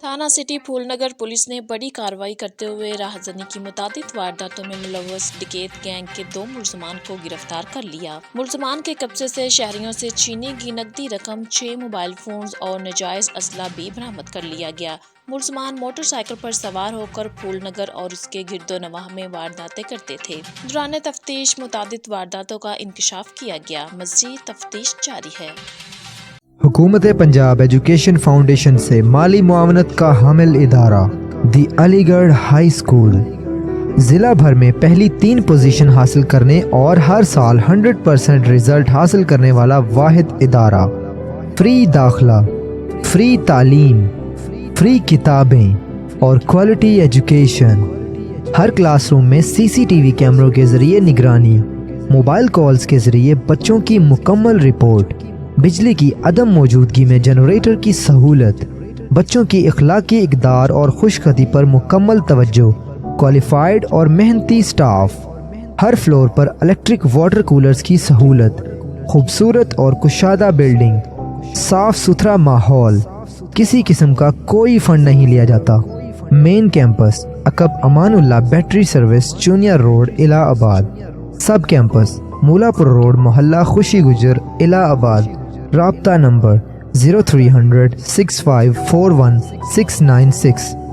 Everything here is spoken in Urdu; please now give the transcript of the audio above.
تھانہ سٹی پھول نگر پولیس نے بڑی کارروائی کرتے ہوئے راہزنی کی متعدد وارداتوں میں ملوث ڈکیت گینگ کے 2 ملزمان کو گرفتار کر لیا۔ ملزمان کے قبضے سے شہریوں سے چھینی گئی نقدی رقم، 6 موبائل فونز اور ناجائز اسلحہ بھی برآمد کر لیا گیا۔ ملزمان موٹر سائیکل پر سوار ہو کر پھول نگر اور اس کے گرد و نواح میں وارداتیں کرتے تھے۔ دوران تفتیش متعدد وارداتوں کا انکشاف کیا گیا۔ مزید تفتیش جاری ہے۔ حکومت پنجاب ایجوکیشن فاؤنڈیشن سے مالی معاونت کا حامل ادارہ دی علی گڑھ ہائی اسکول ضلع بھر میں پہلی 3 پوزیشن حاصل کرنے اور ہر سال 100% رزلٹ حاصل کرنے والا واحد ادارہ۔ فری داخلہ، فری تعلیم، فری کتابیں اور کوالٹی ایجوکیشن۔ ہر کلاس روم میں CCTV کیمروں کے ذریعے نگرانی، موبائل کالز کے ذریعے بچوں کی مکمل رپورٹ، بجلی کی عدم موجودگی میں جنریٹر کی سہولت، بچوں کی اخلاقی اقدار اور خوش خطی پر مکمل توجہ، کوالیفائیڈ اور محنتی سٹاف، ہر فلور پر الیکٹرک واٹر کولرز کی سہولت، خوبصورت اور کشادہ بلڈنگ، صاف ستھرا ماحول، کسی قسم کا کوئی فنڈ نہیں لیا جاتا۔ مین campus عقب Aman Ullah battery service, چونیا road, الہ آباد۔ سب کیمپس مولا پور روڈ، محلہ خوشی گجر، الہ آباد۔ رابطہ نمبر 0300 6541 696۔